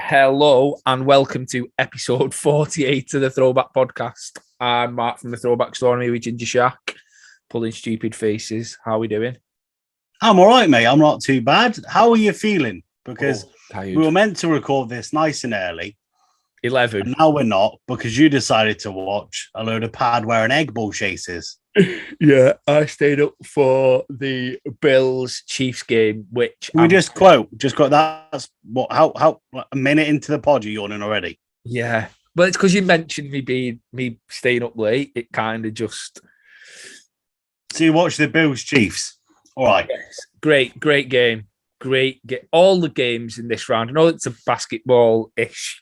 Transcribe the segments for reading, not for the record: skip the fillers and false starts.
Hello and welcome to episode 48 of the Throwback Podcast. I'm Mark from the Throwback Store with Ginger Shaq, pulling stupid faces. How are we doing? I'm all right, mate. I'm not too bad. How are you feeling? Because we were meant to record this nice and early. 11. And now we're not because you decided to watch a load of pad wearing egg ball chases. Yeah, I stayed up for the Bills Chiefs game, which Just got that's what how a minute into the pod you're yawning already. Yeah, but it's because you mentioned me staying up late. It kind of just. So you watched the Bills Chiefs. All right. Yes. Great game. All the games in this round. I know it's a basketball-ish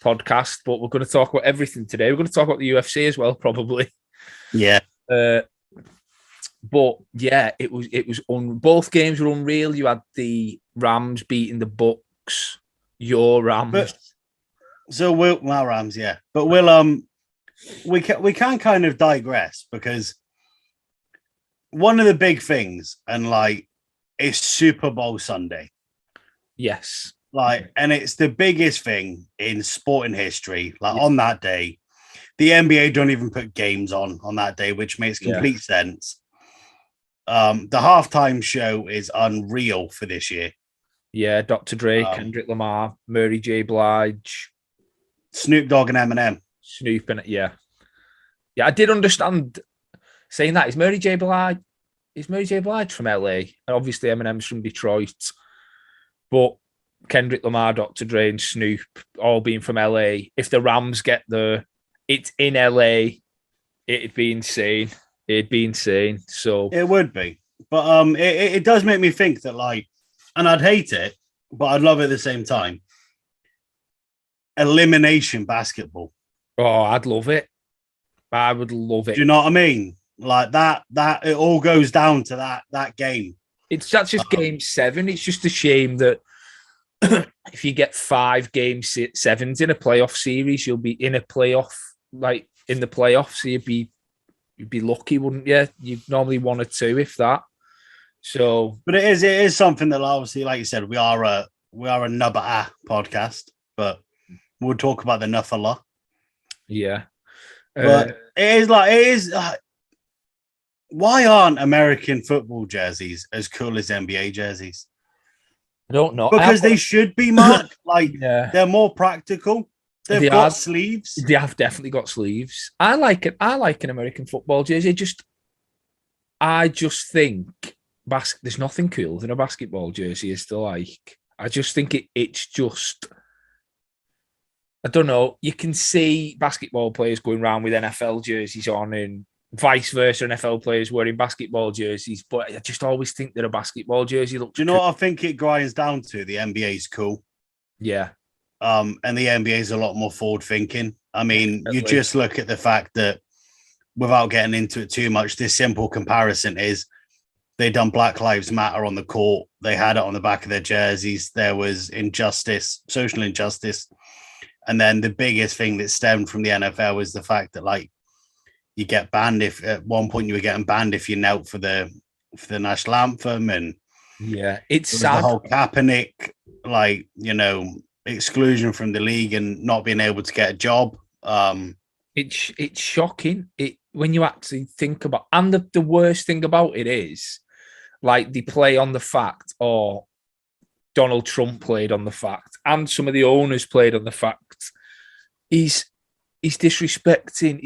podcast, but we're going to talk about everything today. We're going to talk about the UFC as well, probably. Yeah. But yeah, it was both games were unreal. You had the Rams beating the Bucks, your Rams. My Rams, yeah. But we can kind of digress because one of the big things is Super Bowl Sunday. Yes. And it's the biggest thing in sporting history. On that day, the NBA don't even put games on that day, which makes complete sense. The halftime show is unreal for this year. Yeah, Dr. Dre, Kendrick Lamar, Mary J. Blige, Snoop Dogg and Eminem. Snoop and yeah, I did understand saying that. Is Mary J. Blige from LA? And obviously Eminem's from Detroit, but Kendrick Lamar, Dr. Dre, and Snoop all being from LA. If the Rams get it's in LA, it'd be insane. So it would be, but it does make me think that and I'd hate it, but I'd love it at the same time. Elimination basketball. Oh, I'd love it. I would love it. Do you know what I mean? That it all goes down to that game. That's just game 7. It's just a shame that if you get 5 game 7s in a playoff series, you'll be in a playoff, in the playoffs. So you'd be lucky, wouldn't you? You'd normally 1 or 2, if that. So, but it is something that obviously, like you said, we are a nubba podcast, but we'll talk about the nuff a lot. Yeah, but it is. Why aren't American football jerseys as cool as NBA jerseys? I don't know, because they should be, Mark. They're more practical. They've got sleeves. They have definitely got sleeves. I like it. I like an American football jersey. I just think there's nothing cooler than a basketball jersey. Is to like. I just think it's just. I don't know. You can see basketball players going around with NFL jerseys on, and vice versa. NFL players wearing basketball jerseys, but I just always think that a basketball jersey looks. Do you know what I think it grinds down to? The NBA is cool. Yeah. And the NBA is a lot more forward thinking. I mean, you just look at the fact that, without getting into it too much, this simple comparison is they done Black Lives Matter on the court. They had it on the back of their jerseys. There was injustice, social injustice. And then the biggest thing that stemmed from the NFL was the fact that you get banned if at one point you were getting banned if you knelt for the national anthem. And it's sad. The whole Kaepernick, exclusion from the league and not being able to get a job. It's shocking when you actually think about, and the worst thing about it is they play on the fact, or Donald Trump played on the fact, and some of the owners played on the fact he's disrespecting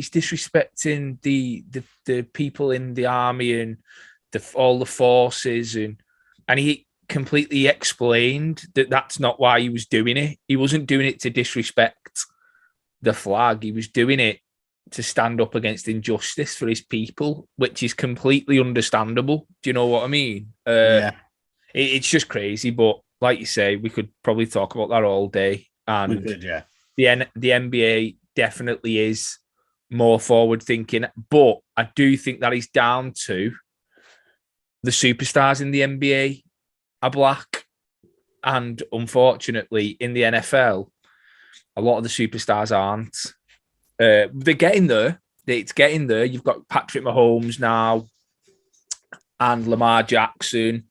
the people in the army and all the forces, and he completely explained that that's not why he was doing it. He wasn't doing it to disrespect the flag. He was doing it to stand up against injustice for his people, which is completely understandable. Do you know what I mean? It's just crazy, but like you say, we could probably talk about that all day. And we could, yeah. The NBA definitely is more forward thinking, but I do think that is down to the superstars in the NBA are black, and unfortunately in the NFL a lot of the superstars aren't. They're getting there. It's getting there. You've got Patrick Mahomes now and Lamar Jackson.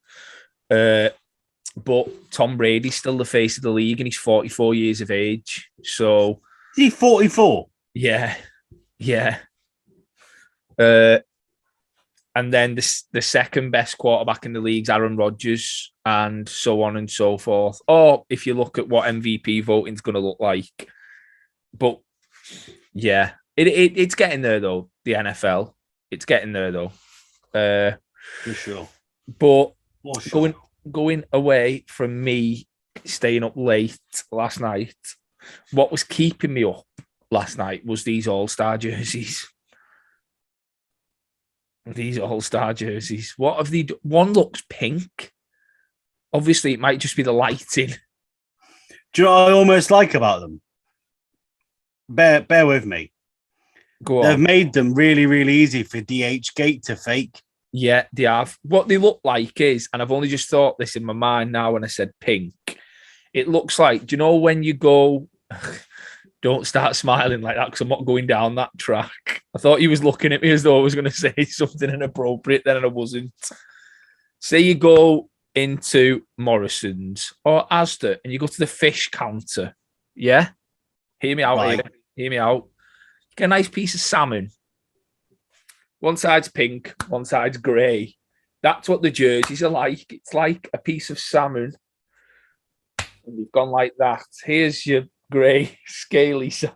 But Tom Brady's still the face of the league, and he's 44 years of age. So is he 44? Yeah. And then the second best quarterback in the league's Aaron Rodgers, and so on and so forth. Or if you look at what MVP voting's going to look like. But yeah, it's getting there though. The NFL, it's getting there though. For sure. But going away from me staying up late last night, what was keeping me up last night was these All-Star jerseys. These All-Star jerseys. What have they? One looks pink. Obviously, it might just be the lighting. Do you know what I almost like about them? Bear with me. Go on. They've made them really, really easy for DH Gate to fake. Yeah, they have. What they look like is, and I've only just thought this in my mind now when I said pink, it looks like, do you know when you go... Don't start smiling like that because I'm not going down that track. I thought he was looking at me as though I was going to say something inappropriate, then I wasn't. Say you go into Morrison's or Asda and you go to the fish counter. Yeah? Hear me out Right. here. Hear me out. You get a nice piece of salmon. One side's pink, one side's grey. That's what the jerseys are like. It's like a piece of salmon. And you've gone like that. Here's your grey, scaly side.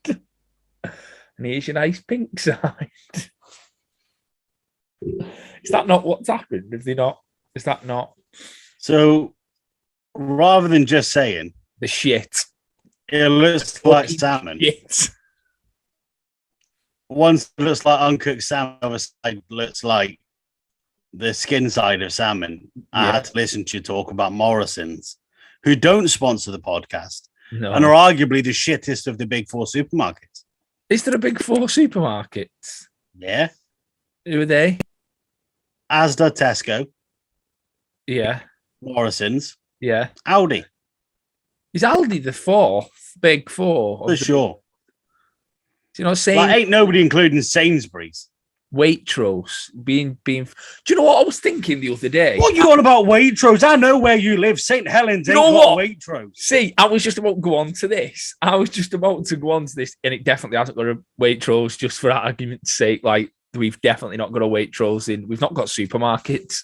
And here's your nice pink side. Is that not what's happened? Have they not? Is that not? So rather than just saying The shit. it looks like salmon, Shit. one looks like uncooked salmon, the other side looks like the skin side of salmon. I Yeah. had to listen to you talk about Morrison's, who don't sponsor the podcast No. and are arguably the shittest of the big four supermarkets. Is there a big four supermarkets? Yeah. Who are they? Asda, Tesco, Yeah. Morrison's, Yeah. Aldi, Is Aldi the fourth big four? for sure. Do you know, saying Like, ain't nobody including Sainsbury's. Waitrose being. Do you know what I was thinking the other day? What you on about Waitrose? I know where you live. St. Helens You ain't know got what? Waitrose. See, I was just about to go on to this. And it definitely hasn't got a Waitrose, just for argument's sake. Like, we've definitely not got a Waitrose in. We've not got supermarkets.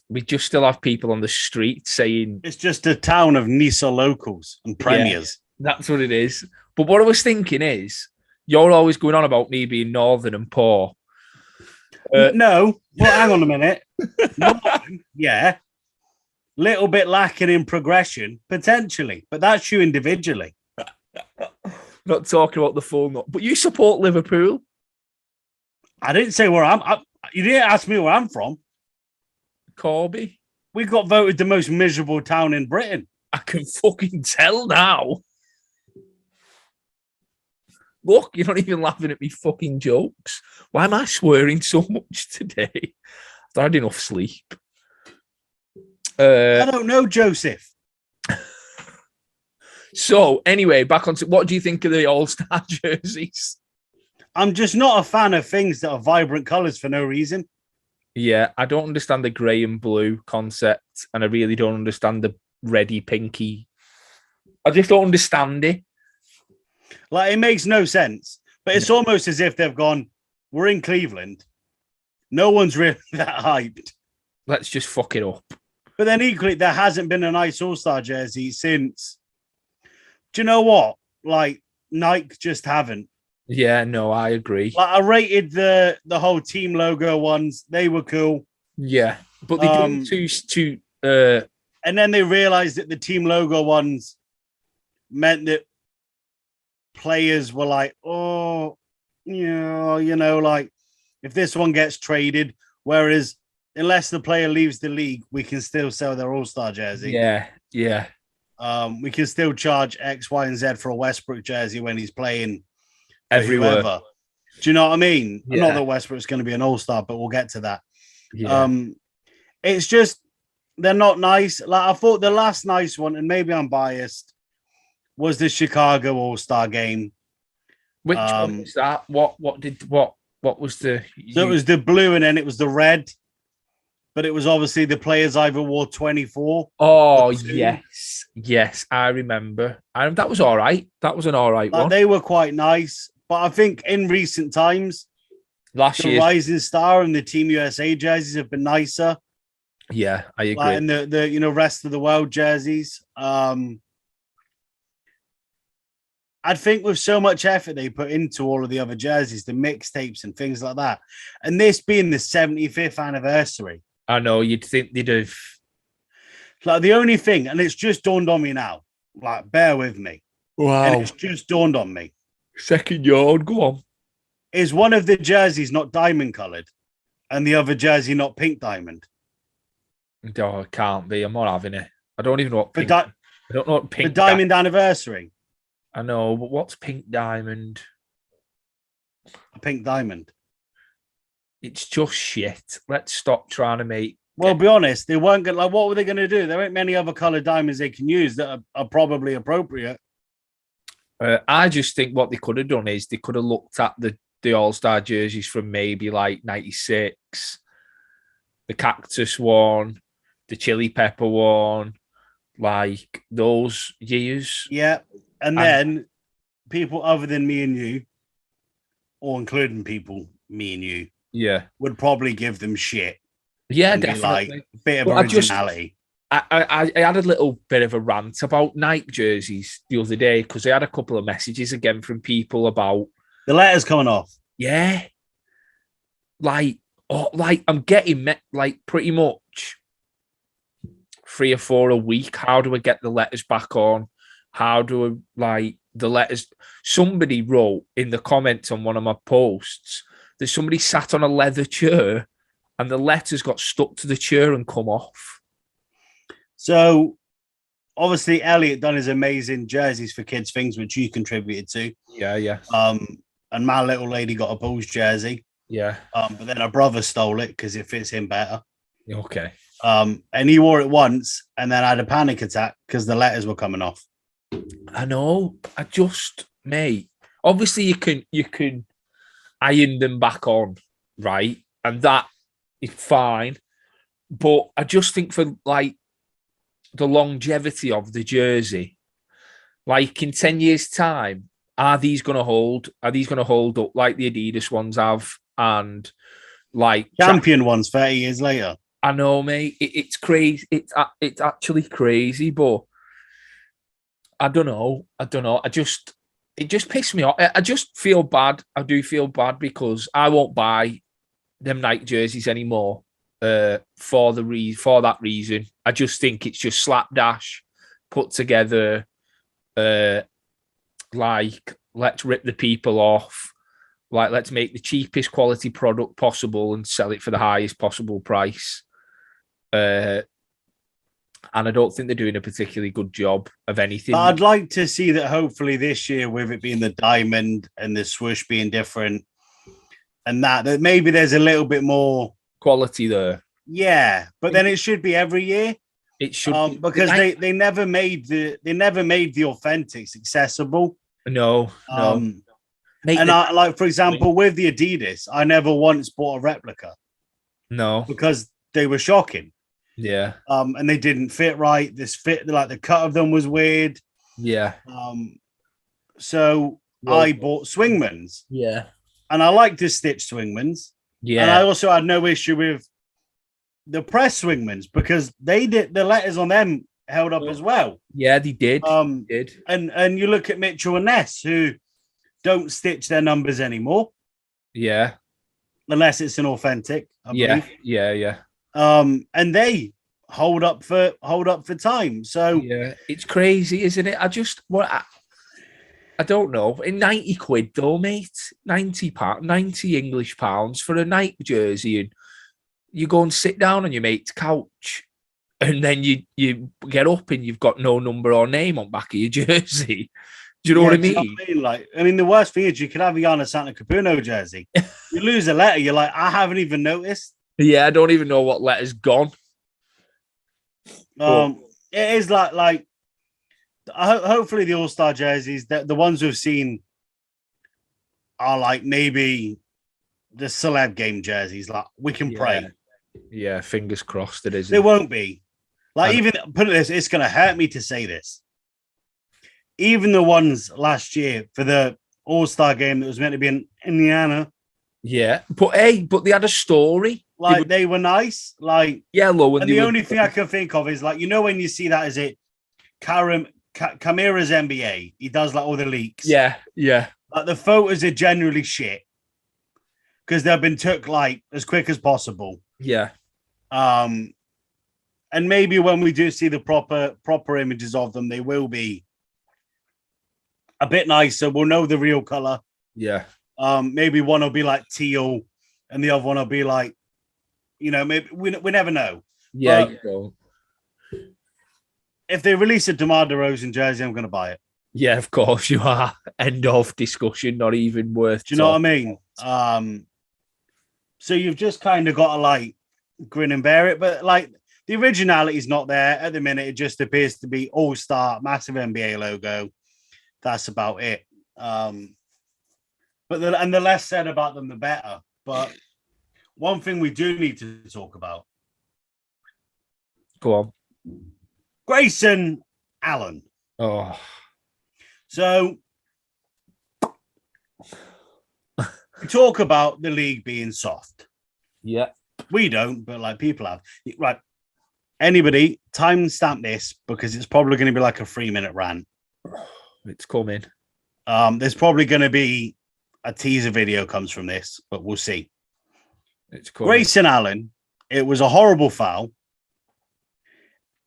We just still have people on the street saying It's just a town of Nisa locals and premiers. that's what it is. But what I was thinking is, you're always going on about me being northern and poor. No, well, hang on a minute. Northern, yeah. Little bit lacking in progression, potentially, but that's you individually. Not talking about the full not, but you support Liverpool. I didn't say where you didn't ask me where I'm from. Corby. We got voted the most miserable town in Britain. I can fucking tell now. Look, you're not even laughing at me fucking jokes. Why am I swearing so much today? I've had enough sleep. I don't know, Joseph. So, anyway, back on to what do you think of the All-Star jerseys? I'm just not a fan of things that are vibrant colours for no reason. Yeah, I don't understand the grey and blue concept, and I really don't understand the reddy pinky. I just don't understand it. Like, it makes no sense. But it's almost as if they've gone, we're in Cleveland. No one's really that hyped. Let's just fuck it up. But then equally, there hasn't been a nice All-Star jersey since. Do you know what? Like, Nike just haven't. Yeah, no, I agree. Like, I rated the whole team logo ones. They were cool. Yeah, but they done two. And then they realized that the team logo ones meant that players were like, oh, like if this one gets traded, whereas unless the player leaves the league, we can still sell their All-Star jersey. Yeah. We can still charge X, Y, and Z for a Westbrook jersey when he's playing Everywhere. whoever. Do you know what I mean? Yeah. Not that Westbrook's going to be an All-Star, but we'll get to that. Yeah. It's just they're not nice. Like, I thought the last nice one, and maybe I'm biased, was the Chicago All-Star game. Which one was that? What was the? So it was the blue, and then it was the red. but it was obviously the players either wore 24. Oh, yes, I remember. And that was all right. That was an all right one. They were quite nice, but I think in recent times, the Rising Star and the Team USA jerseys have been nicer. Yeah, I agree. And the rest of the world jerseys. I think with so much effort they put into all of the other jerseys, the mixtapes and things like that, and this being the 75th anniversary, I know you'd think they'd have. Like the only thing, and it's just dawned on me now. Like, bear with me. Wow, and it's just dawned on me. Second yard, go on. Is one of the jerseys not diamond colored, and the other jersey not pink diamond? No, it can't be. I'm not having it. I don't even know what pink. I don't know what pink. The diamond anniversary. I know, but what's pink diamond? A pink diamond. It's just shit. Let's stop trying to make. Well, be honest, they weren't going. Like, what were they going to do? There ain't many other colored diamonds they can use that are probably appropriate. I just think what they could have done is they could have looked at the All-Star jerseys from maybe like 96, the cactus one, the chili pepper one, like those years. Yeah. And then people other than me and you, or including people, me and you, would probably give them shit. Yeah, definitely. Like, bit of originality. I had a little bit of a rant about Nike jerseys the other day because I had a couple of messages again from people about the letters coming off. Yeah. Like I'm getting like pretty much 3 or 4 a week. How do I get the letters back on? How do I the letters? Somebody wrote in the comments on one of my posts that somebody sat on a leather chair and the letters got stuck to the chair and come off. So obviously Elliot done his amazing jerseys for kids things, which you contributed to. Yeah. And my little lady got a Bulls jersey. Yeah. But then her brother stole it because it fits him better. Okay. And he wore it once and then had a panic attack because the letters were coming off. I know. Mate. Obviously, you can iron them back on, right? And that is fine. But I just think for like the longevity of the jersey, like in 10 years' time, are these going to hold? Are these going to hold up like the Adidas ones have? And like champion ones 30 years later. I know, mate. It's crazy. It's actually crazy, but I don't know. It just pissed me off. I just feel bad. I do feel bad because I won't buy them Nike jerseys anymore for that reason. I just think it's just slapdash put together. Like, let's rip the people off. Like, let's make the cheapest quality product possible and sell it for the highest possible price. And I don't think they're doing a particularly good job of anything. I'd like to see that hopefully this year, with it being the diamond and the swoosh being different, and that maybe there's a little bit more quality there. Yeah, but then it should be every year. It should because they never made the authentics accessible. No. Like for example, with the Adidas, I never once bought a replica. No, because they were shocking. Yeah. And they didn't fit right. Like the cut of them was weird. Yeah. So I bought Swingmans. Yeah. And I like to stitch Swingmans. Yeah. And I also had no issue with the press Swingmans because they did the letters on them held up as well. Yeah, they did. And you look at Mitchell and Ness who don't stitch their numbers anymore. Yeah. Unless it's an authentic. I believe. Yeah. And they hold up for time. So yeah, it's crazy, isn't it? I don't know. In 90 quid though, mate, 90 English pounds for a Nike jersey, and you go and sit down on your mate's couch, and then you get up and you've got no number or name on back of your jersey. Do you know what I mean? The worst thing is you could have a Giannis Santa Capuno jersey. You lose a letter, you're like, I haven't even noticed. Yeah, I don't even know what letter's gone. It is like hopefully the All-Star jerseys, the ones we've seen are like maybe the celeb game jerseys. Like we can pray. Yeah, fingers crossed it isn't. There won't be. Like, even put it this, it's going to hurt me to say this. Even the ones last year for the All-Star game that was meant to be in Indiana. Yeah, but they had a story. Like, they were nice. Like, yellow. And the only thing I can think of is, like, you know, when you see that, is it Kamira's NBA? He does, like, all the leaks. Yeah, yeah. Like, the photos are generally shit because they've been took, like, as quick as possible. Yeah. And maybe when we do see the proper images of them, they will be a bit nicer. We'll know the real color. Yeah. Maybe one will be like teal and the other one will be like, you know, maybe we never know. Yeah. If they release a DeMar DeRozan jersey, I'm going to buy it. Yeah, of course you are. End of discussion. Not even worth. Do you know what I mean? So you've just kind of got to like grin and bear it, but like the originality is not there at the minute. It just appears to be all-star, massive NBA logo. That's about it. But the less said about them, the better. But one thing we do need to talk about. Go on. Grayson Allen. Oh. So we talk about the league being soft. Yeah. We don't, but like people have. Right. Anybody, timestamp this because it's probably going to be like a 3-minute rant. It's coming. There's probably going to be a teaser video comes from this, but we'll see. It's coming. Grayson Allen, it was a horrible foul.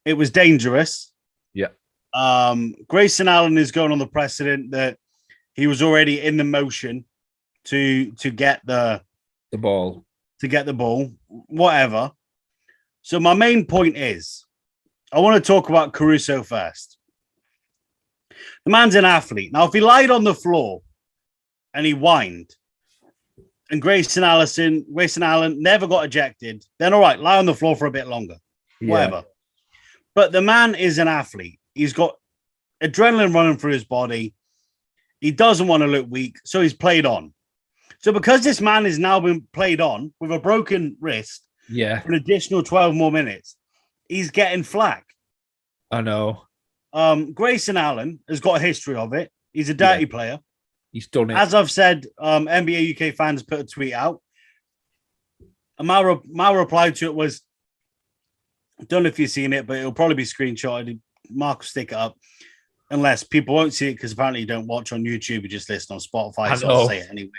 It was dangerous. Yeah. Grayson Allen is going on the precedent that he was already in the motion to get the ball. To get the ball, whatever. So my main point is, I want to talk about Caruso first. The man's an athlete. Now, if he lied on the floor and he whined, and Grayson Allen never got ejected, then all right, lie on the floor for a bit longer. Yeah. Whatever. But the man is an athlete. He's got adrenaline running through his body. He doesn't want to look weak, so he's played on. So because this man has now been played on with a broken wrist, for an additional 12 more minutes, he's getting flack. I know. Grayson Allen has got a history of it. He's a dirty player. He's done it. As I've said, NBA UK fans put a tweet out. And my reply to it was, I don't know if you've seen it, but it'll probably be screenshotted. Mark will stick it up. Unless people won't see it because apparently you don't watch on YouTube, you just listen on Spotify. So I'll say it anyway.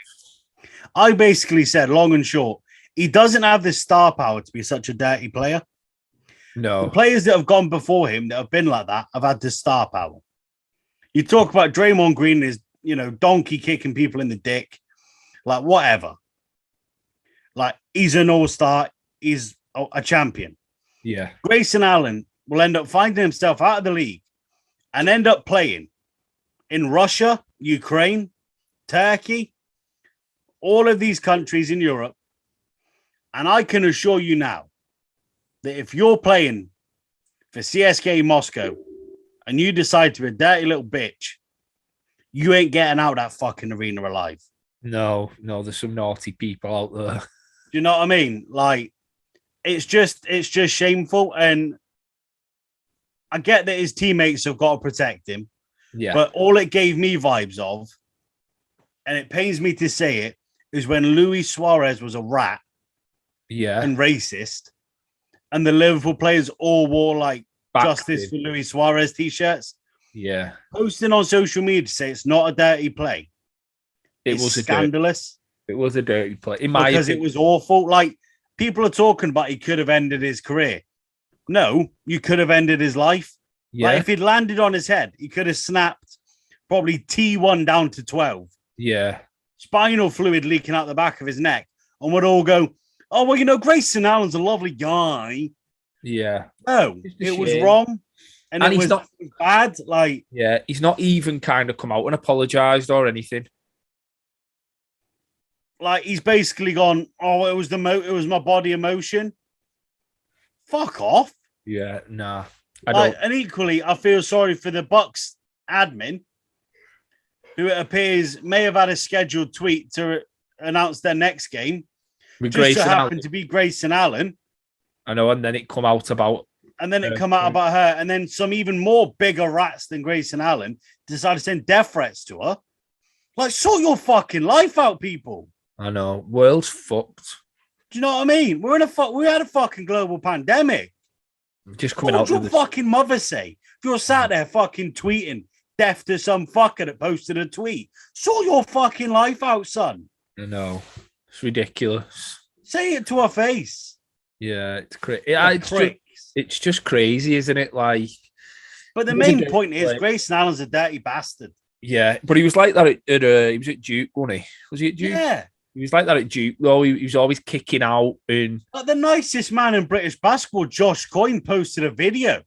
I basically said, long and short, he doesn't have the star power to be such a dirty player. No. The players that have gone before him that have been like that have had the star power. You talk about Draymond Green is, donkey kicking people in the dick. Like, whatever. Like, he's an all-star. He's a champion. Yeah. Grayson Allen will end up finding himself out of the league and end up playing in Russia, Ukraine, Turkey, all of these countries in Europe. And I can assure you now that if you're playing for CSKA Moscow and you decide to be a dirty little bitch, you ain't getting out of that fucking arena alive. No, there's some naughty people out there. Do you know what I mean? Like, it's just shameful. And I get that his teammates have got to protect him. Yeah. But all it gave me vibes of, and it pains me to say it, is when Luis Suarez was a rat. Yeah. And racist. And the Liverpool players all wore like Justice for Luis Suarez t-shirts. Yeah. Posting on social media to say it's not a dirty play. It was scandalous. It was a dirty play. Because it was awful. Like, people are talking about he could have ended his career. No, you could have ended his life. Yeah. Like, if he'd landed on his head, he could have snapped probably T1 down to 12. Yeah. Spinal fluid leaking out the back of his neck. And would all go, oh, well, Grayson Allen's a lovely guy. Yeah. No, it was wrong. And it was bad. Like, yeah, he's not even kind of come out and apologized or anything. Like, he's basically gone, oh, it was my body emotion. Fuck off. Yeah, nah. And equally, I feel sorry for the Bucks admin, who it appears may have had a scheduled tweet to announce their next game. Just so happened to be Grayson Allen. I know, and then it come out about... And then it come out about her, and then some even more bigger rats than Grayson Allen decided to send death threats to her. Like, sort your fucking life out, people. I know. World's fucked. Do you know what I mean? We had a fucking global pandemic. Just coming out. What would your fucking mother say if you're sat there fucking tweeting death to some fucker that posted a tweet? Sort your fucking life out, son. I know. It's ridiculous. Say it to her face. Yeah, it's crazy. It's just crazy, isn't it? Like, but the main point is Grayson Allen's a dirty bastard. Yeah, but he was like that he was at Duke, wasn't he? Was he at Duke? Yeah. He was like that at Duke, though. He was always kicking out. And like the nicest man in British basketball, Josh Coyne, posted a video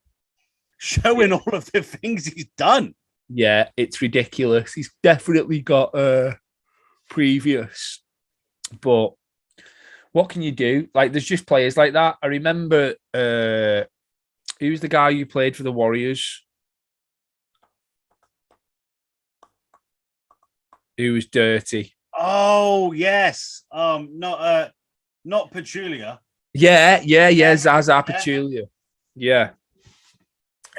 showing all of the things he's done. Yeah, it's ridiculous. He's definitely got previous. But what can you do? Like, there's just players like that. I remember who was the guy who played for the Warriors? Who was dirty? Oh yes, not Pachulia. Yeah, Zaza Pachulia. Yeah,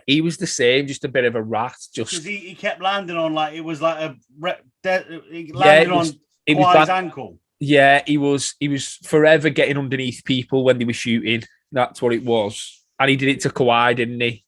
he was the same, just a bit of a rat. Just because he kept landing on like it was like he landed on Kawhi's ankle. Yeah, he was forever getting underneath people when they were shooting. That's what it was, and he did it to Kawhi, didn't he?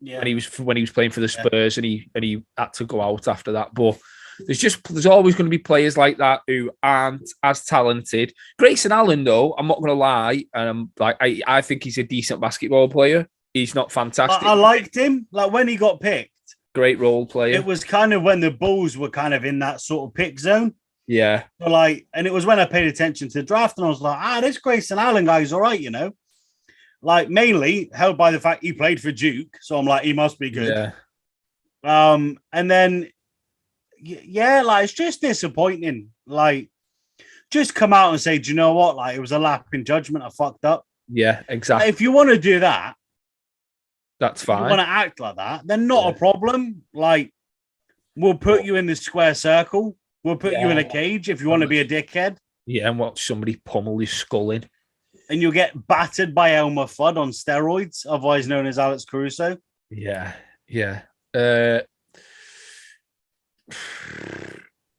Yeah. When he was playing for the Spurs, and he had to go out after that, but. There's always going to be players like that who aren't as talented. Grayson Allen, though, I'm not going to lie, and I think he's a decent basketball player. He's not fantastic. I liked him. Like when he got picked, great role player. It was kind of when the Bulls were kind of in that sort of pick zone. Yeah. So and it was when I paid attention to the draft, and I was like, this Grayson Allen guy's all right, you know. Like mainly held by the fact he played for Duke, so I'm like, he must be good. Yeah. And then. Yeah, like it's just disappointing. Like, just come out and say, do you know what? Like, it was a lap in judgment. I fucked up. Yeah, exactly. Like, if you want to do that, that's fine. If you want to act like that, then not a problem. Like, we'll put you in the square circle. We'll put you in a cage if you want to be a dickhead. Yeah, and watch somebody pummel his skull in. And you'll get battered by Elmer Fudd on steroids, otherwise known as Alex Caruso. Yeah.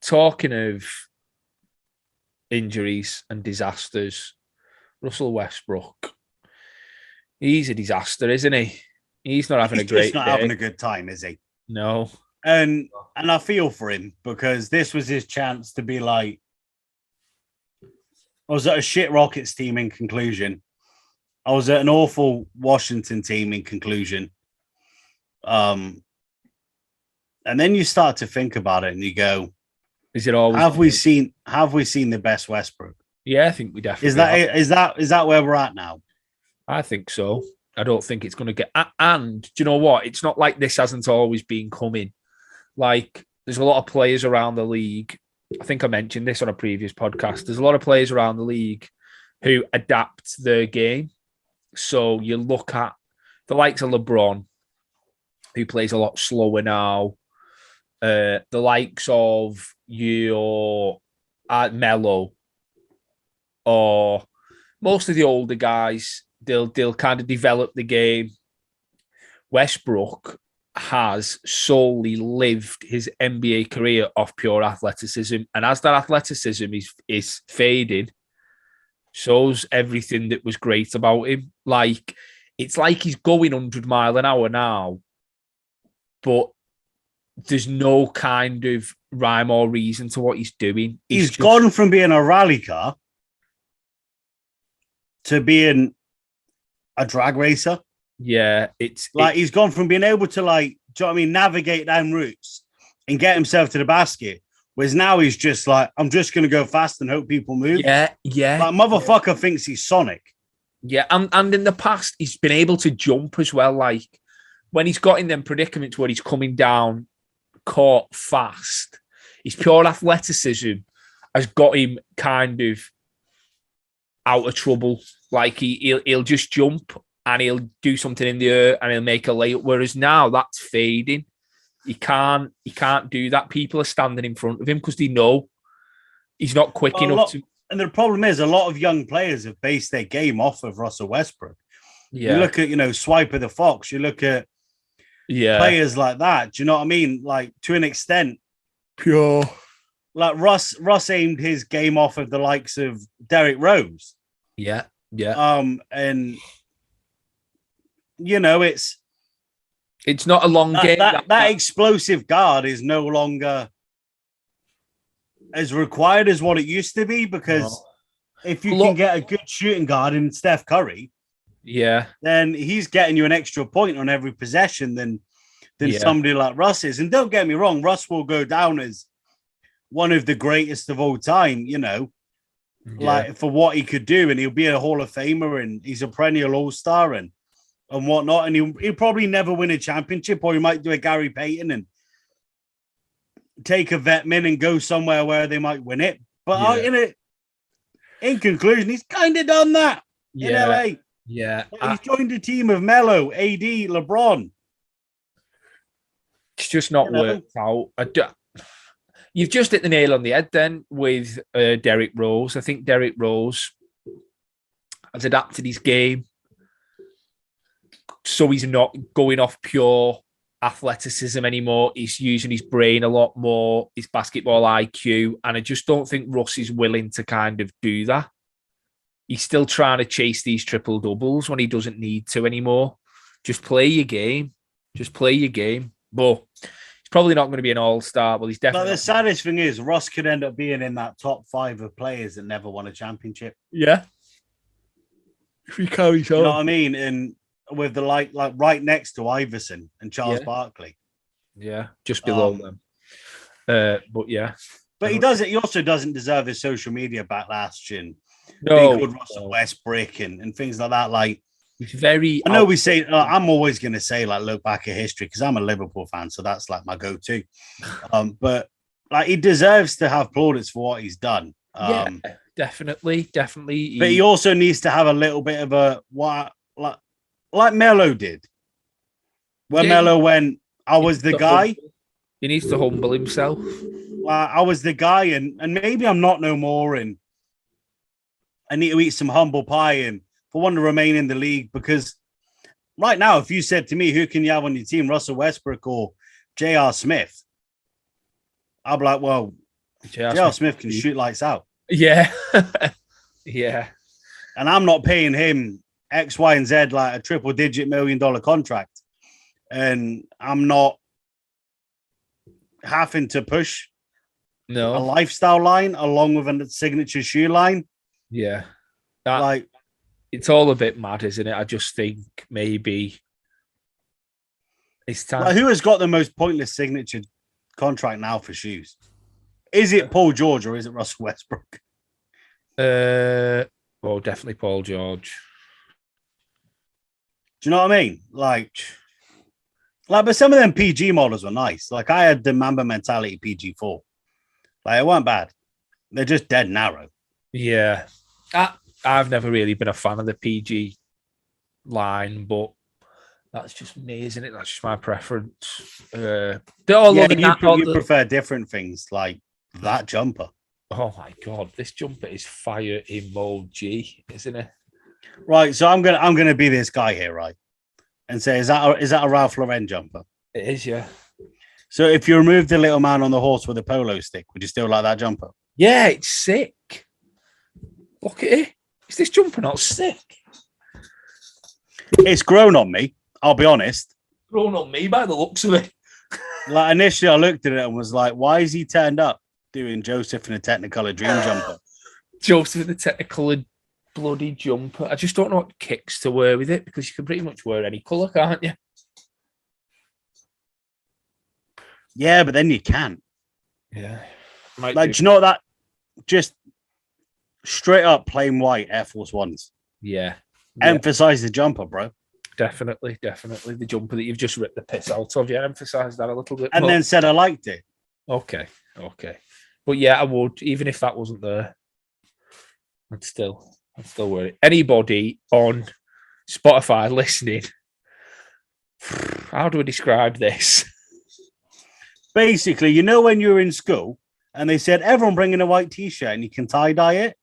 Talking of injuries and disasters, Russell Westbrook, he's a disaster, isn't he? He's not having a great day. Having a good time, is he? No. And I feel for him because this was his chance to be like, I was at a shit Rockets team in conclusion. I was at an awful Washington team in conclusion. And then you start to think about it and you go, is it always have we seen the best Westbrook? Yeah, I think we definitely is that where we're at now? I think so. I don't think it's going to get and do you know what? It's not like this hasn't always been coming. Like there's a lot of players around the league. I think I mentioned this on a previous podcast. There's a lot of players around the league who adapt their game. So you look at the likes of LeBron, who plays a lot slower now. The likes of your Melo or most of the older guys, they'll kind of develop the game. Westbrook has solely lived his NBA career off pure athleticism, and as that athleticism is fading, so's everything that was great about him. Like it's like he's going 100 miles an hour now, but there's no kind of rhyme or reason to what he's doing. He's gone from being a rally car to being a drag racer. Yeah, he's gone from being able to do you know what I mean, navigate down routes and get himself to the basket, whereas now he's just like, I'm just going to go fast and hope people move. Yeah. Like motherfucker thinks he's Sonic. Yeah, and in the past he's been able to jump as well. Like when he's got in them predicaments where he's coming down court fast, his pure athleticism has got him kind of out of trouble. Like he'll just jump and he'll do something in the air and he'll make a layup. Whereas now that's fading. He can't do that. People are standing in front of him because they know he's not quick enough to. And the problem is a lot of young players have based their game off of Russell Westbrook. You look at, Swiper the Fox. You look at players like that. Do you know what I mean? Like, to an extent, pure. Like Russ aimed his game off of the likes of Derrick Rose. Yeah. And it's not a long game. That explosive guard is no longer as required as what it used to be, because if you can get a good shooting guard in Steph Curry, then he's getting you an extra point on every possession than somebody like Russ is. And don't get me wrong, Russ will go down as one of the greatest of all time, like for what he could do, and he'll be a Hall of Famer, and he's a perennial All-Star and whatnot, and he'll probably never win a championship, or he might do a Gary Payton and take a vet min and go somewhere where they might win it. But in conclusion, he's kind of done that in LA. Yeah, he's joined a team of Melo, AD, LeBron. It's just not worked out. You've just hit the nail on the head then with Derrick Rose. I think Derrick Rose has adapted his game so he's not going off pure athleticism anymore. He's using his brain a lot more, his basketball IQ, and I just don't think Russ is willing to kind of do that. He's still trying to chase these triple doubles when he doesn't need to anymore. Just play your game. But he's probably not going to be an all-star. Well, he's definitely. But the saddest thing is, Russ could end up being in that top 5 of players that never won a championship. Yeah. If he carries on. You know what I mean? And with the like right next to Iverson and Charles Barkley. Yeah, just below them. But yeah. But he also doesn't deserve his social media backlash and being called Russell Westbrook and things like that. Like, he's very. I know we say, I'm always going to say, like, look back at history, because I'm a Liverpool fan, so that's like my go-to. But like, he deserves to have plaudits for what he's done. Definitely. But he also needs to have a little bit of a like Melo did. When Melo went, I was the guy. He needs to humble himself. I was the guy, and maybe I'm not no more, and I need to eat some humble pie and for one to remain in the league, because right now, if you said to me, who can you have on your team, Russell Westbrook or J.R. Smith? I'd be like, well, J.R. Smith can shoot lights out. Yeah. Yeah. And I'm not paying him X, Y, and Z like a triple-digit $1 million contract. And I'm not having to push a lifestyle line along with a signature shoe line. Yeah. It's all a bit mad, isn't it? I just think maybe it's time. Like, who has got the most pointless signature contract now for shoes? Is it Paul George or is it Russell Westbrook? Well, definitely Paul George. Do you know what I mean? Like, but some of them PG models were nice. Like, I had the Mamba Mentality PG4. Like, it weren't bad. They're just dead narrow. Yeah. I've never really been a fan of the PG line, but that's just me, isn't it? That's just my preference. You prefer different things, like that jumper. Oh my God, this jumper is fire emoji, isn't it? Right, so I'm gonna be this guy here, right? And say, is that a Ralph Lauren jumper? It is, yeah. So if you remove the little man on the horse with a polo stick, would you still like that jumper? Yeah, it's sick. Look at it. Is this jumper not sick? It's grown on me, I'll be honest. Grown on me by the looks of it. Like, initially I looked at it and was like, why is he turned up doing Joseph in a Technicolor Dream jumper? Joseph in the Technicolor bloody jumper. I just don't know what kicks to wear with it, because you can pretty much wear any colour, can't you? Yeah, but then you can't. Yeah. Do you know that? Just straight up plain white Air Force Ones. Yeah. Emphasize the jumper, bro. Definitely. The jumper that you've just ripped the piss out of. Yeah, emphasize that a little bit. And then said I liked it. Okay. But yeah, I would, even if that wasn't there, I'd still wear it. Anybody on Spotify listening, how do I describe this? Basically, when you were in school and they said, everyone bring in a white t-shirt and you can tie-dye it.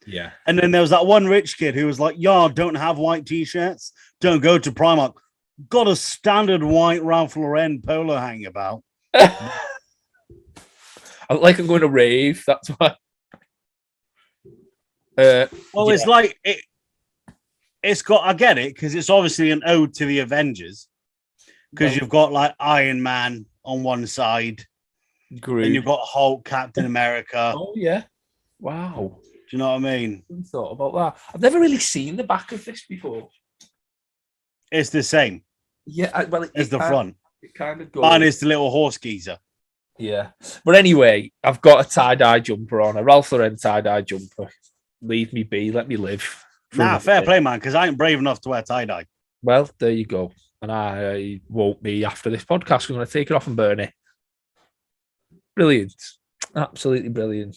Yeah. And then there was that one rich kid who was like, "Yeah, don't have white t-shirts. Don't go to Primark. Got a standard white Ralph Lauren polo hanging about." I look like I'm going to rave. That's why. Well, it's like it's got. I get it because it's obviously an ode to the Avengers. Because you've got like Iron Man on one side, Groot. and you've got Hulk, Captain America. Oh yeah! Wow. Do you know what I mean? I thought about that. I've never really seen the back of this before. It's the same. Yeah, well, it's the front. It kind of goes. Mine is the little horse geezer. Yeah, but anyway, I've got a tie-dye jumper on, a Ralph Lauren tie-dye jumper. Leave me be. Let me live. Nah, fair play, man. Because I ain't brave enough to wear tie-dye. Well, there you go. And I won't be after this podcast. I'm going to take it off and burn it. Brilliant. Absolutely brilliant.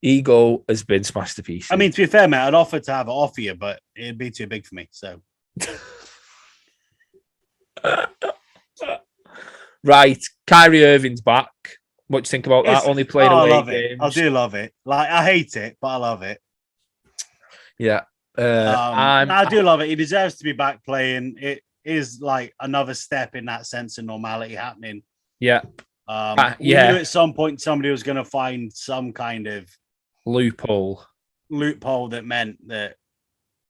Ego has been smashed to pieces. I mean, to be fair, mate, I'd offer to have it off you, but it'd be too big for me. So, right. Kyrie Irving's back. What do you think about that? Only playing away I love games. it. I do love it. Like, I hate it, but I love it. Yeah. I do love it. He deserves to be back playing. It is like another step in that sense of normality happening. Yeah. We knew at some point somebody was going to find some kind of loophole that meant that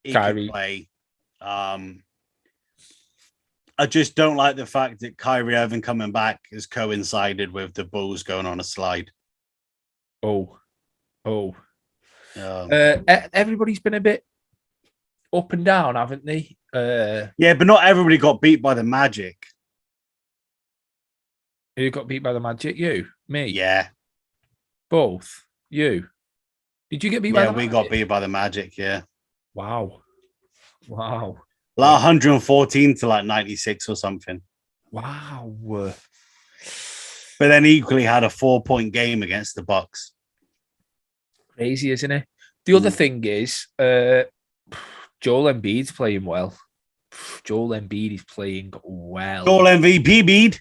he Kyrie could play. I just don't like the fact that Kyrie Irving coming back has coincided with the Bulls going on a slide. Everybody's been a bit up and down, haven't they? Yeah, but not everybody got beat by the Magic. Who got beat by the Magic? You? Me? Yeah. Both? You? Did you get beat by the Magic? Yeah, we got beat by the Magic, yeah. Wow. Like 114 to like 96 or something. Wow. But then equally had a 4-point game against the Bucks. Crazy, isn't it? The other thing is, Joel Embiid's playing well. Joel Embiid is playing well. Joel MVP bead.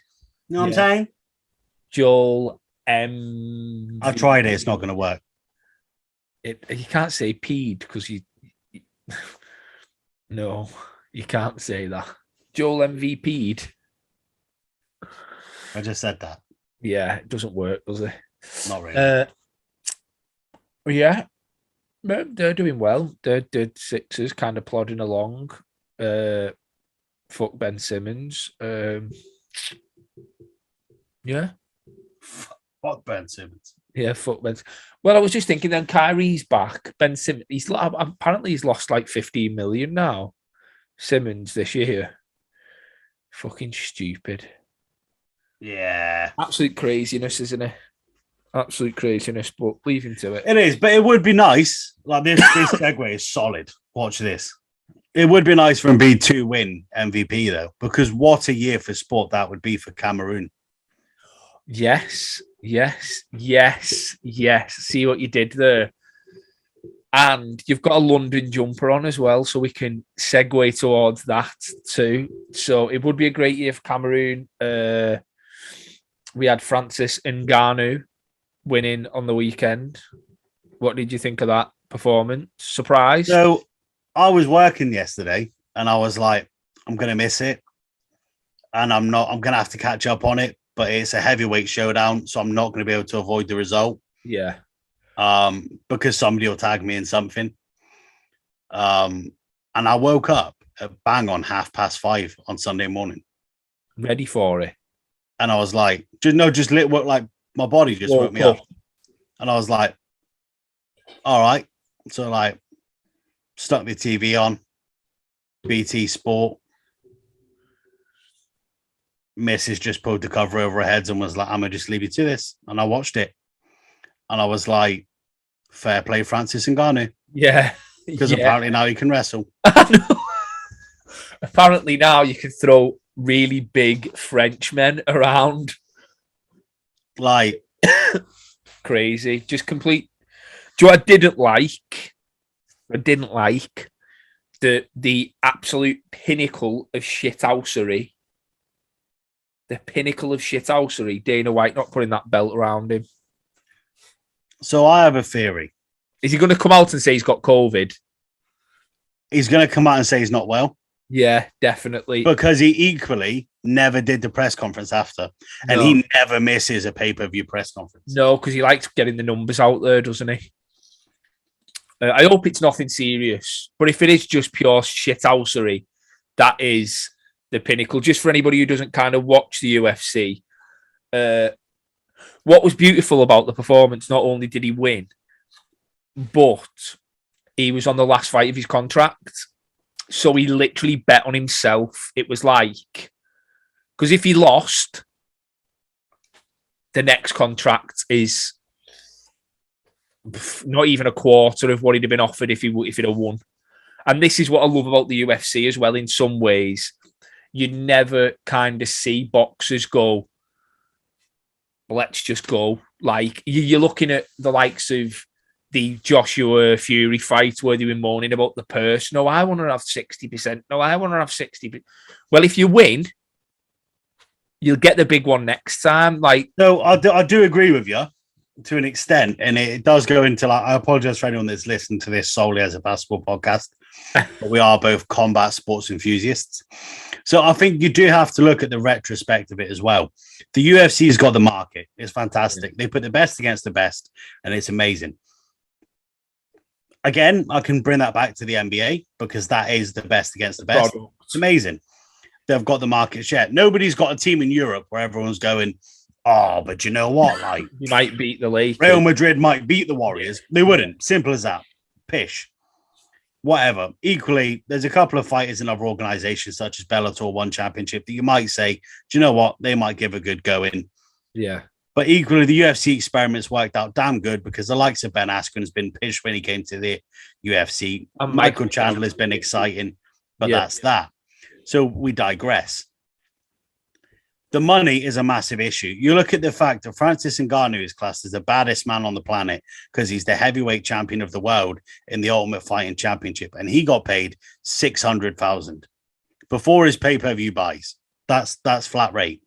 You know what I'm saying? Joel M. I've tried it. It's not going to work. You can't say peed because you. No, you can't say that. Joel MVP'd. I just said that. Yeah, it doesn't work, does it? Not really. Yeah, they're doing well. They're Sixers kind of plodding along. Fuck Ben Simmons. Yeah. Fuck Ben Simmons. Yeah, fuck Ben. Well, I was just thinking then Kyrie's back. Ben Simmons, apparently he's lost like 15 million now. Simmons this year. Fucking stupid. Yeah. Absolute craziness, isn't it? Absolute craziness, but leave him to it. It is, but it would be nice. Like this segue is solid. Watch this. It would be nice for Embiid to win MVP though, because what a year for sport that would be for Cameroon. Yes. See what you did there. And you've got a London jumper on as well, so we can segue towards that too. So it would be a great year for Cameroon. We had Francis Ngannou winning on the weekend. What did you think of that performance? Surprise? So I was working yesterday and I was like, I'm going to miss it. And I'm going to have to catch up on it. But it's a heavyweight showdown, so I'm not going to be able to avoid the result. Yeah. Because somebody will tag me in something. And I woke up at bang on 5:30 on Sunday morning. Ready for it. And I was like, like my body just woke me up. And I was like, all right. So like stuck the TV on, BT Sport. Mrs. just pulled the cover over her heads and was like, I'm going to just leave you to this. And I watched it. And I was like, fair play, Francis Ngannou. Yeah. Because apparently now he can wrestle. Apparently now you can throw really big Frenchmen around. Like. Crazy. Just complete. Do you know what I didn't like? I didn't like the absolute pinnacle of shithousery. The pinnacle of shithousery, Dana White not putting that belt around him. So I have a theory. Is he going to come out and say he's got COVID? He's going to come out and say he's not well. Yeah, definitely. Because he equally never did the press conference after. And he never misses a pay-per-view press conference. No, because he likes getting the numbers out there, doesn't he? I hope it's nothing serious. But if it is just pure shithousery, that is the pinnacle. Just for anybody who doesn't kind of watch the UFC, what was beautiful about the performance, not only did he win, but he was on the last fight of his contract. So he literally bet on himself. It was like, because if he lost, the next contract is not even a quarter of what he'd have been offered if he'd have won. And this is what I love about the UFC as well. In some ways, you never kind of see boxers go, let's just go. Like, you're looking at the likes of the Joshua Fury fight where they were moaning about the purse. No, I want to have 60%. No, I want to have 60%. Well, if you win, you'll get the big one next time. Like, no, I do agree with you to an extent, and it does go into, like, I apologize for anyone that's listened to this solely as a basketball podcast, but we are both combat sports enthusiasts. So I think you do have to look at the retrospect of it as well. The UFC has got the market. It's fantastic. They put the best against the best, and it's amazing. Again, I can bring that back to the NBA because that is the best against the best. It's amazing. They've got the market share. Nobody's got a team in Europe where everyone's going, oh, but you know what? Like, you might beat the Lakers. Real Madrid might beat the Warriors. They wouldn't. Simple as that. Pish. Whatever. Equally, there's a couple of fighters in other organizations such as Bellator One Championship that you might say, do you know what? They might give a good go in. Yeah. But equally, the UFC experiment's worked out damn good because the likes of Ben Askren has been pitched when he came to the UFC. And Michael Chandler has been exciting, but that's that. So we digress. The money is a massive issue. You look at the fact that Francis Ngannou is classed as the baddest man on the planet because he's the heavyweight champion of the world in the Ultimate Fighting Championship, and he got paid $600,000 before his pay-per-view buys. That's flat rate.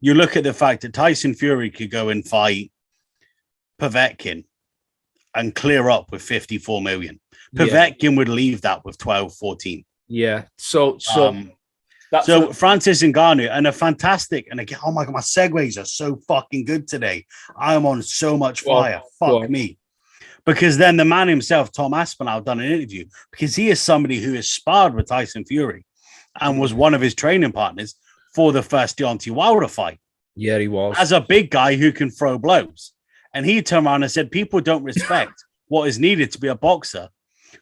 You look at the fact that Tyson Fury could go and fight Povetkin and clear up with 54 million. Povetkin would leave that with 12, 14. Yeah. So Francis Ngannou, and a fantastic, and again, oh my God, my segues are so fucking good today. I am on so much fire. Fuck me. Because then the man himself, Tom Aspinall, done an interview because he is somebody who has sparred with Tyson Fury and was one of his training partners for the first Deontay Wilder fight. Yeah, he was. As a big guy who can throw blows. And he turned around and said, people don't respect what is needed to be a boxer.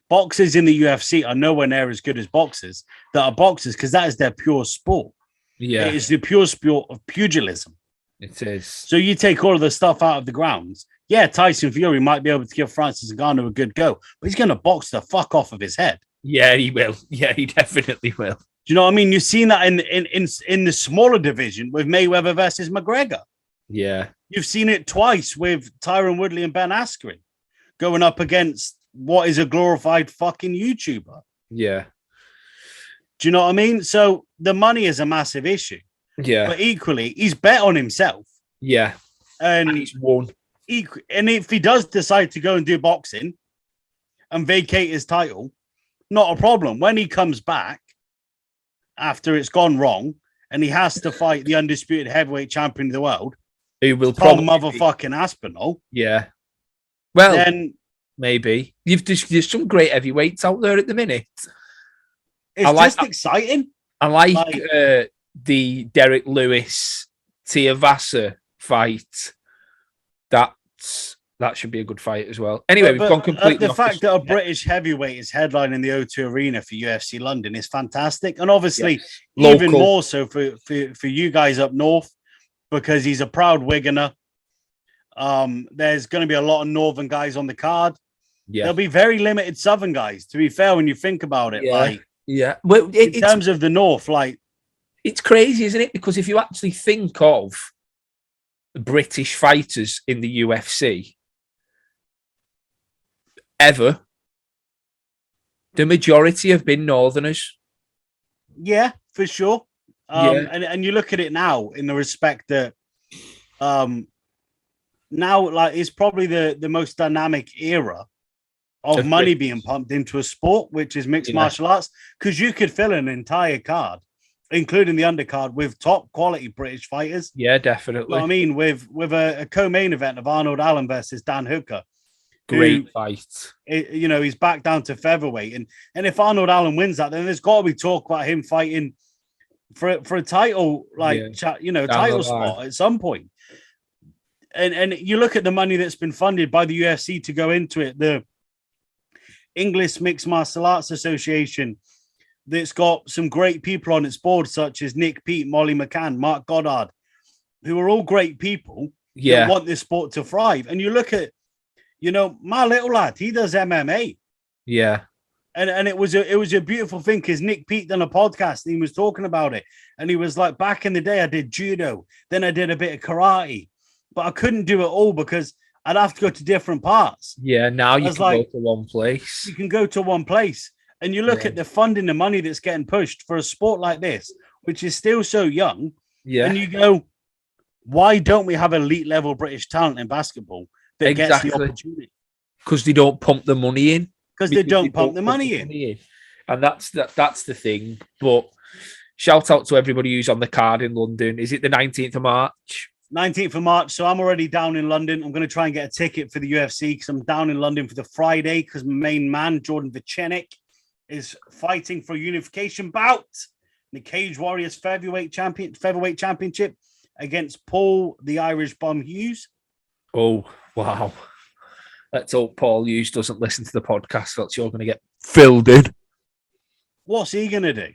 Boxers in the UFC are nowhere near as good as boxers that are boxers because that is their pure sport. Yeah. It is the pure sport of pugilism. It is. So you take all of the stuff out of the grounds. Yeah, Tyson Fury might be able to give Francis Ngannou a good go, but he's going to box the fuck off of his head. Yeah, he will. Yeah, he definitely will. Do you know what I mean? You've seen that in the smaller division with Mayweather versus McGregor. Yeah. You've seen it twice with Tyron Woodley and Ben Askren going up against what is a glorified fucking YouTuber. Yeah. Do you know what I mean? So the money is a massive issue. Yeah. But equally, he's bet on himself. Yeah. And he's won. And if he does decide to go and do boxing and vacate his title, not a problem. When he comes back, after it's gone wrong, and he has to fight the undisputed heavyweight champion of the world, who will probably motherfucking Aspinall. Yeah. Well, then maybe there's some great heavyweights out there at the minute. It's just exciting. I like the Derek Lewis Tiavasa fight. That should be a good fight as well. Anyway, we've gone completely. The fact that a British heavyweight is headlining the O2 Arena for UFC London is fantastic, and obviously even more so for you guys up north because he's a proud Wiganer. There's going to be a lot of northern guys on the card. Yeah, there'll be very limited southern guys. To be fair, when you think about it, Well, in terms of the north, it's crazy, isn't it? Because if you actually think of British fighters in the UFC. Ever, the majority have been Northerners. Yeah, for sure. And you look at it now in the respect that now it's probably the most dynamic era of money being pumped into a sport, which is mixed martial arts, because you could fill an entire card, including the undercard, with top quality British fighters. Yeah, definitely. You know what I mean, with a co-main event of Arnold Allen versus Dan Hooker. Great fight. You know, he's back down to featherweight. And if Arnold Allen wins that, then there's got to be talk about him fighting for a title, title spot at some point. And you look at the money that's been funded by the UFC to go into it, the English Mixed Martial Arts Association, that's got some great people on its board, such as Nick Peet, Molly McCann, Mark Goddard, who are all great people that want this sport to thrive. And you look at, you know, my little lad, he does MMA. Yeah. And it was a beautiful thing, because Nick Peet done a podcast and he was talking about it. And he was like, back in the day, I did judo, then I did a bit of karate, but I couldn't do it all because I'd have to go to different parts. Yeah, now you can go to one place. You can go to one place. And you look at the funding, the money that's getting pushed for a sport like this, which is still so young. Yeah. And you go, why don't we have elite level British talent in basketball that gets the opportunity? Because they don't pump the money in. Because they don't pump the money in. And that's the thing. But shout out to everybody who's on the card in London. Is it the 19th of March? 19th of March. So I'm already down in London. I'm going to try and get a ticket for the UFC because I'm down in London for the Friday, because my main man, Jordan Vichenik, is fighting for a unification bout in the Cage Warriors featherweight championship against Paul the Irish Bomb Hughes. Oh, wow. Let's hope Paul Hughes doesn't listen to the podcast, else you're going to get filled in. What's he going to do?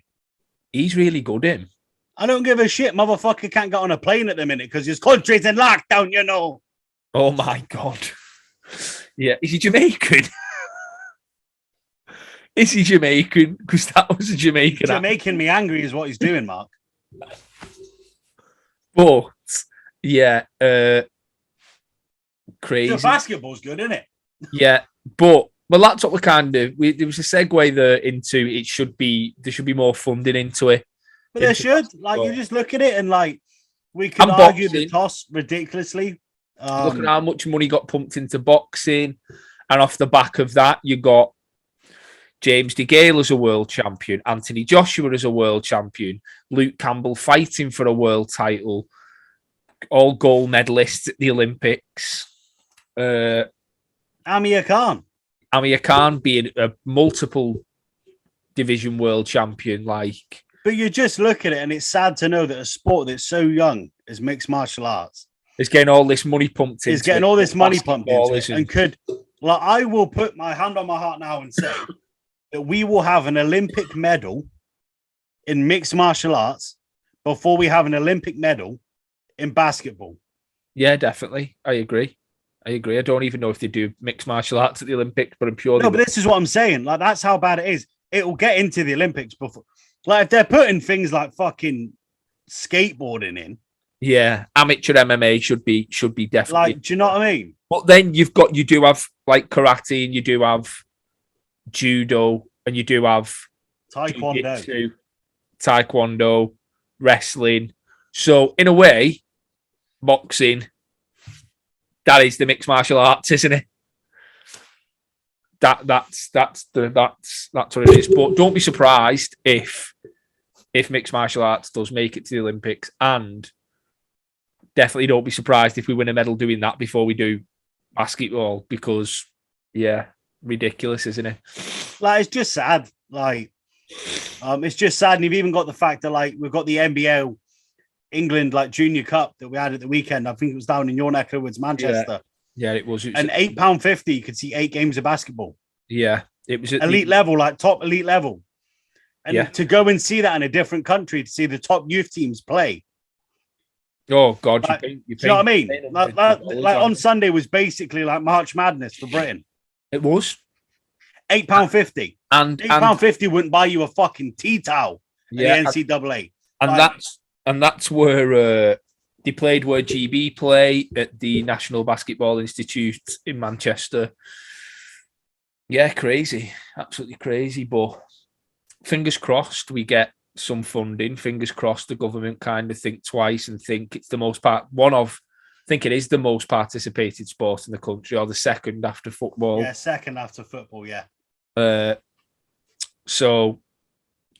He's really good, him. I don't give a shit. Motherfucker can't get on a plane at the minute because his country's in lockdown, you know. Oh, my God. Yeah. Is he Jamaican? Is he Jamaican? Because that was a Jamaican. Jamaican me angry is what he's doing, Mark. But, yeah, crazy. The basketball's good, isn't it? Yeah, but that's what we kind of. There was a segue there into there should be more funding into it. But there should. Like, you just look at it and, like, we can argue the toss ridiculously. Look at how much money got pumped into boxing. And off the back of that, you got James DeGale as a world champion, Anthony Joshua as a world champion, Luke Campbell fighting for a world title, all gold medalists at the Olympics. Amir Khan being a multiple division world champion. But you just look at it and it's sad to know that a sport that's so young as mixed martial arts is getting all this money pumped into it. It's getting all this money pumped into it. And I will put my hand on my heart now and say that we will have an Olympic medal in mixed martial arts before we have an Olympic medal in basketball. Yeah, definitely. I agree. I don't even know if they do mixed martial arts at the Olympics, but I'm sure. No, but this is what I'm saying. Like, that's how bad it is. It will get into the Olympics before. Like, if they're putting things like fucking skateboarding in. Yeah, amateur MMA should be definitely. Like, do you know what I mean? But then you do have like karate, and you do have judo, and you do have taekwondo, wrestling. So in a way, boxing, that is the mixed martial arts, isn't it? That's what it is. But don't be surprised if mixed martial arts does make it to the Olympics, and definitely don't be surprised if we win a medal doing that before we do basketball, because ridiculous, isn't it? Like, it's just sad. Like, it's just sad, and you've even got the fact that, like, we've got the NBL England like Junior Cup that we had at the weekend. I think it was down in your neck of the woods, Manchester. Yeah, it was. And £8.50, you could see 8 games of basketball. Yeah, it was elite level, like top elite level. And to go and see that in a different country, to see the top youth teams play. Oh God, like, you know what I mean? Like on Sunday was basically like March Madness for Britain. It was £8.50, and £8.50 wouldn't buy you a fucking tea towel. Yeah, the NCAA, and that's where they played where GB play at the National Basketball Institute in Manchester. Yeah, crazy, absolutely crazy. But fingers crossed we get some funding. Fingers crossed the government kind of think twice and think it's the most part one of think it is the most participated sport in the country, or the second after football. Yeah, second after football, yeah. So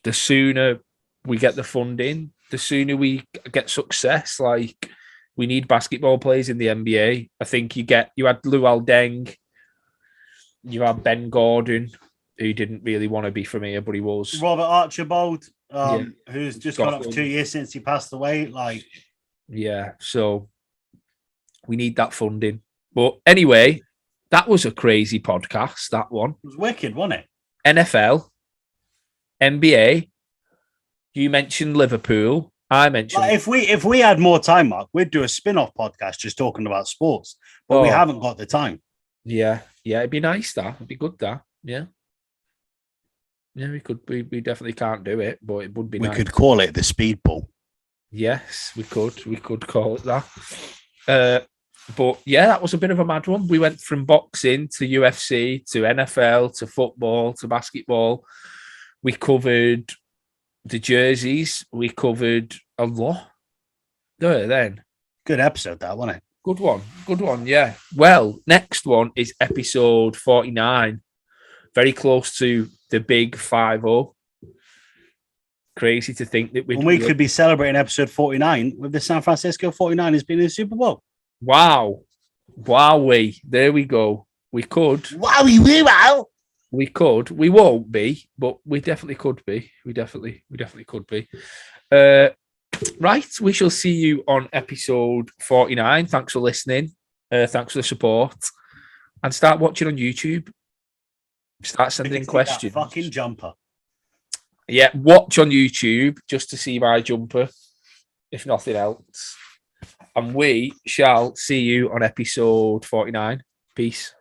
the sooner we get the funding, the sooner we get success. Like, we need basketball players in the NBA. I think you had Luol Deng, you had Ben Gordon, who didn't really want to be from here, but he was. Robert Archibald, who's just gone up for 2 years since he passed away. Yeah, so we need that funding. But anyway, that was a crazy podcast, that one. It was wicked, wasn't it? NFL, NBA. You mentioned Liverpool. I mentioned... if we had more time, Mark, we'd do a spin-off podcast just talking about sports. But we haven't got the time. Yeah, it'd be nice, that. It'd be good, that. Yeah. Yeah, we could. We definitely can't do it, but it would be nice. We could call it the Speedball. Yes, we could. We could call it that. But yeah, that was a bit of a mad one. We went from boxing to UFC to NFL to football to basketball. We covered the jerseys. We covered a lot. Then. Good episode, that, wasn't it? Good one, yeah. Well, next one is episode 49. Very close to the big 50. Crazy to think that we could be celebrating episode 49 with the San Francisco 49ers being in the Super Bowl. Wow. Wowee. There we go. We could. Wowie, wow. We could. We won't be, but we definitely could be. We definitely could be. Right. We shall see you on episode 49. Thanks for listening. Thanks for the support. And start watching on YouTube. Start sending questions. Fucking jumper. Yeah, watch on YouTube just to see my jumper, if nothing else. And we shall see you on episode 49. Peace.